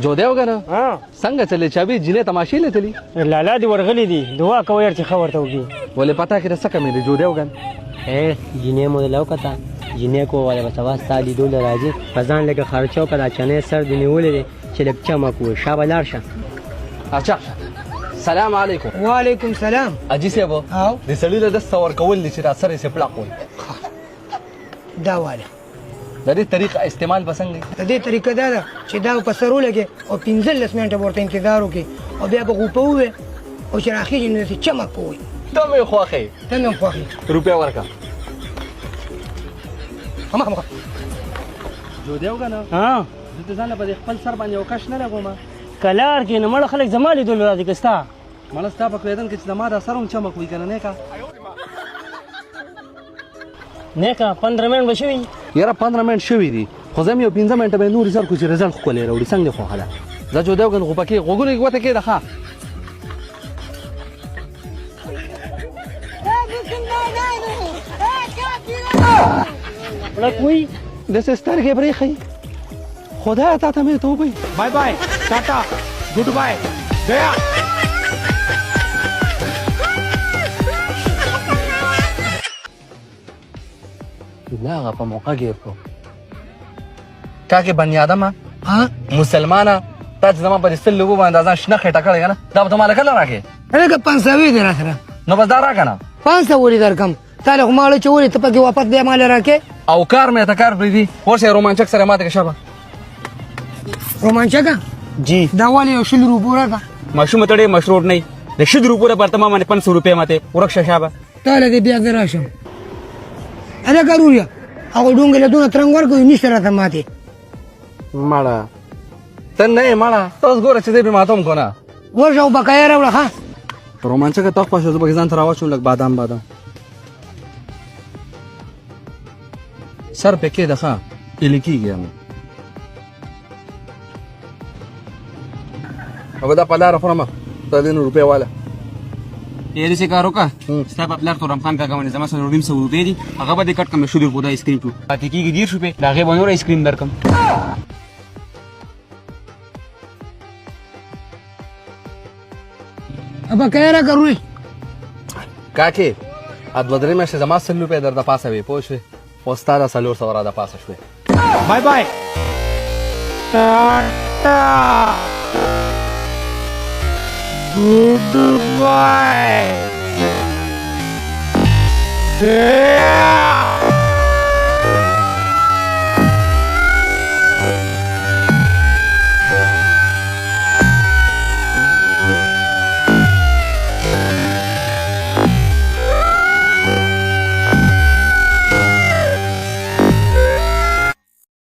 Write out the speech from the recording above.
جو دیو کنه څنګه چلی چابي جنې تماشې لتلی لالا دی ورغلی دی دعا کوي چې خبر ته وږي ولې پتا کې څه کمې دی جو دیو کن جنې مو له وکړه جنې کو ولا بس واسطه دي دول راځي فزان لګه خرچو کړه چنه سر دی نیولې دي چې لګ چمک و شابه لار شه اچھا سلام علیکم وعلیکم سلام اجي سیبو او د سړی له دست ور کول چې را سره سي پلاک وي دا واله د دې طریقه استعمال بسنګ د دې طریقه دا ده چې دا په سرو لګي او 15 منټه ورته انتظار وکي او بیا به غوپوي او چې راخیږي نو چې چمک کوي ته مې خوخه ته مې خوخه روپیا ورکا هم جو دیو کنه ها د ځان په خپل سر باندې وکښ نه لګوم کلار کې نو مړ خلک زمالي دول راځي کستا مله ستا په کېدن کې چې ما دا سروم چمک وي کنه نه کا نیکا 15 منټ بشوي یاره 15 منټ شوی دي خو زم یو 15 منټه به نور سر کو چې رزلټ خو لري وړي څنګه خو حاله زه جو دیو کنه خو پکې غوګونه کوته کې راخه لکوي د سسترګې برېخي خدا ته ته مې توبې bye bye tata goodbye गया لا غا په موقع کې په کاکه بنی ادم ها مسلمانه تاسو زما په رسل لګو باندې ځان شنه خټه کړی کنه دا به مال کله راکې هغه 500 دی را سره نو بس دا را کنه 500 ولې درکم تعالی خو مال چولې ته پکې واپس دی مال راکې او کار مې ته کار پریدي ورشه رومانچک سره ماته کې شابه رومانچکا جی دا والی یو شل روپوره ده مشروم ته ډېر مشروع نه د شد روپوره پر تمام 500 روپے ماته ورکشه شابه تعالی دې بیا دراشم انا ضروري هغه ډونګ له دونه ترنګ ورکوي نشته راته ماته ماړه ته نه ماړه تاسو ګوره چې دې به ماتوم کنه ورشه او بقایا راوړه ها رومانچک ته خو شوه ځان تر واچو لګ بادام سر پکې دخه الکیږي او دا په لار فرما ته دین روپے والا یې دې کارو کا ستا په پلار تو رمخان کا غوڼه زما سره 200 روپے دي هغه به دې کټ کم شو دی خدای اسکرین ټو پاتې کیږي 10 روپے دا غي باندې اسکرین درکم ابا کایرا کروي کاکه ادو درې مشه زما 100 روپے در د پاسه وي پوښ پوسټاره سلور سره د پاسه شوې bye bye tata good bye